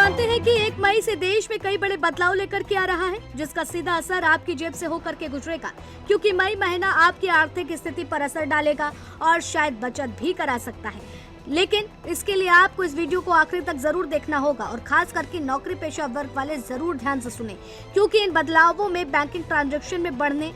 जानते हैं कि 1 मई से देश में कई बड़े बदलाव लेकर के आ रहा है, जिसका सीधा असर आपकी जेब से होकर के गुजरेगा, क्योंकि मई महीना आपकी आर्थिक स्थिति पर असर डालेगा और शायद बचत भी करा सकता है। लेकिन इसके लिए आपको इस वीडियो को आखिर तक जरूर देखना होगा और खास करके नौकरी पेशा वर्ग वाले जरूर ध्यान से सुने, क्योंकि इन बदलावों में बैंकिंग ट्रांजैक्शन में बढ़ने,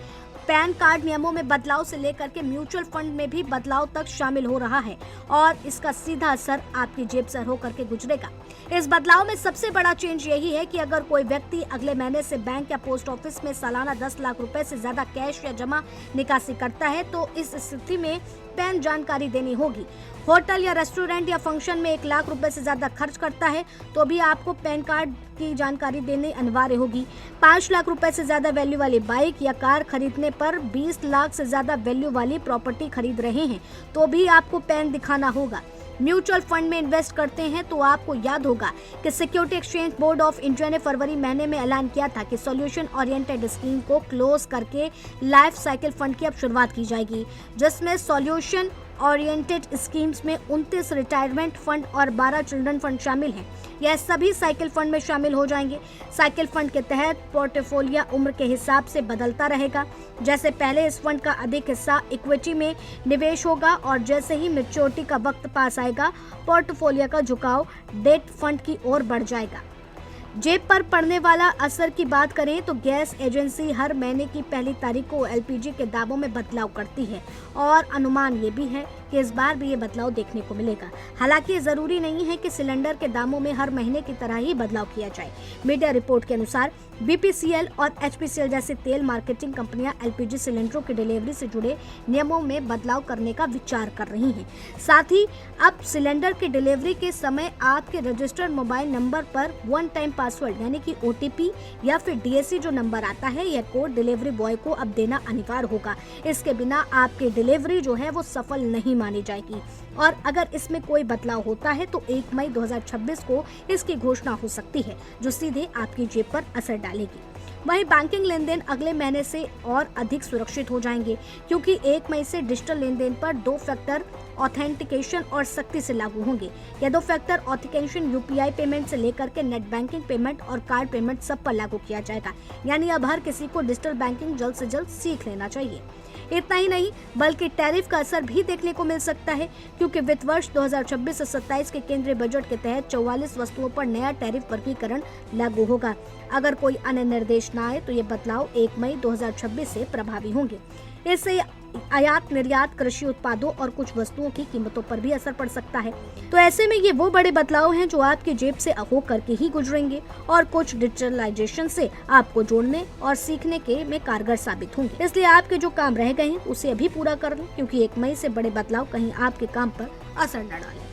पैन कार्ड नियमों में बदलाव से लेकर के म्यूचुअल फंड में भी बदलाव तक शामिल हो रहा है और इसका सीधा असर आपकी जेब से होकर के गुजरेगा। इस बदलाव में सबसे बड़ा चेंज यही है कि अगर कोई व्यक्ति अगले महीने से बैंक या पोस्ट ऑफिस में सालाना 10 लाख रुपए से ज्यादा कैश या जमा निकासी करता है तो इस स्थिति में पैन जानकारी देनी होगी। होटल या रेस्टोरेंट या फंक्शन में 1 लाख रुपए से ज्यादा खर्च करता है तो भी आपको पैन कार्ड की जानकारी देनी अनिवार्य होगी। 5 लाख रुपए से ज्यादा वैल्यू वाली बाइक या कार खरीदने पर 20 लाख से ज्यादा वैल्यू वाली प्रॉपर्टी खरीद रहे हैं तो भी आपको पैन दिखाना होगा। म्यूचुअल फंड में इन्वेस्ट करते हैं तो आपको याद होगा कि security exchange board of India ने फरवरी महीने में ऐलान किया था कि सॉल्यूशन ओरिएंटेड स्कीम को क्लोज करके लाइफ साइकिल फंड की अब शुरुआत की जाएगी, जिसमें सॉल्यूशन ओरिएंटेड स्कीम्स में 29 रिटायरमेंट फंड और 12 चिल्ड्रन फंड शामिल हैं। यह सभी साइकिल फंड में शामिल हो जाएंगे। साइकिल फंड के तहत पोर्टफोलियो उम्र के हिसाब से बदलता रहेगा। जैसे पहले इस फंड का अधिक हिस्सा इक्विटी में निवेश होगा और जैसे ही मैच्योरिटी का वक्त पास आएगा पोर्टफोलियो का झुकाव डेट फंड की ओर बढ़ जाएगा। जेब पर पड़ने वाला असर की बात करें तो गैस एजेंसी हर महीने की पहली तारीख को एलपीजी के दामों में बदलाव करती है और अनुमान ये भी है कि इस बार भी ये बदलाव देखने को मिलेगा। हालांकि ये जरूरी नहीं है कि सिलेंडर के दामों में हर महीने की तरह ही बदलाव किया जाए। मीडिया रिपोर्ट के अनुसार बीपीसीएल और एचपीसीएल जैसी तेल मार्केटिंग कंपनियां एलपीजी सिलेंडरों की डिलीवरी से जुड़े नियमों में बदलाव करने का विचार कर रही हैं। साथ ही अब सिलेंडर की डिलीवरी के समय आपके रजिस्टर्ड मोबाइल नंबर पर 1 टाइम पासवर्ड यानी कि ओटीपी या फिर डीएसी जो नंबर आता है, यह कोड डिलीवरी बॉय को अब देना अनिवार्य होगा। इसके बिना आपकी डिलीवरी जो है वो सफल नहीं मानी जाएगी और अगर इसमें कोई बदलाव होता है तो 1 मई 2026 को इसकी घोषणा हो सकती है, जो सीधे आपकी जेब पर असर डालेगी। वहीं बैंकिंग लेन देन अगले महीने से और अधिक सुरक्षित हो जाएंगे, क्योंकि 1 मई से डिजिटल लेन देन पर 2 फैक्टर ऑथेंटिकेशन और सख्ती से लागू होंगे। यह 2 फैक्टर ऑथेंटिकेशन यूपीआई पेमेंट से लेकर के नेट बैंकिंग पेमेंट और कार्ड पेमेंट सब पर लागू किया जाएगा। यानी अब हर किसी को डिजिटल बैंकिंग जल्द से जल्द सीख लेना चाहिए। इतना ही नहीं बल्कि टैरिफ का असर भी देखने को मिल सकता है, क्योंकि वित्त वर्ष 2026 से 27 के केंद्रीय बजट के तहत 44 वस्तुओं पर नया टैरिफ वर्गीकरण लागू होगा। अगर कोई अन्य निर्देश न आए तो ये बदलाव 1 मई 2026 से प्रभावी होंगे। इससे आयात निर्यात, कृषि उत्पादों और कुछ वस्तुओं की कीमतों पर भी असर पड़ सकता है। तो ऐसे में ये वो बड़े बदलाव हैं जो आपकी जेब से हो करके ही गुजरेंगे और कुछ डिजिटलाइजेशन से आपको जोड़ने और सीखने के में कारगर साबित होंगे। इसलिए आपके जो काम रह गए हैं उसे अभी पूरा कर लें, क्योंकि 1 मई से बड़े बदलाव कहीं आपके काम पर असर न डालें।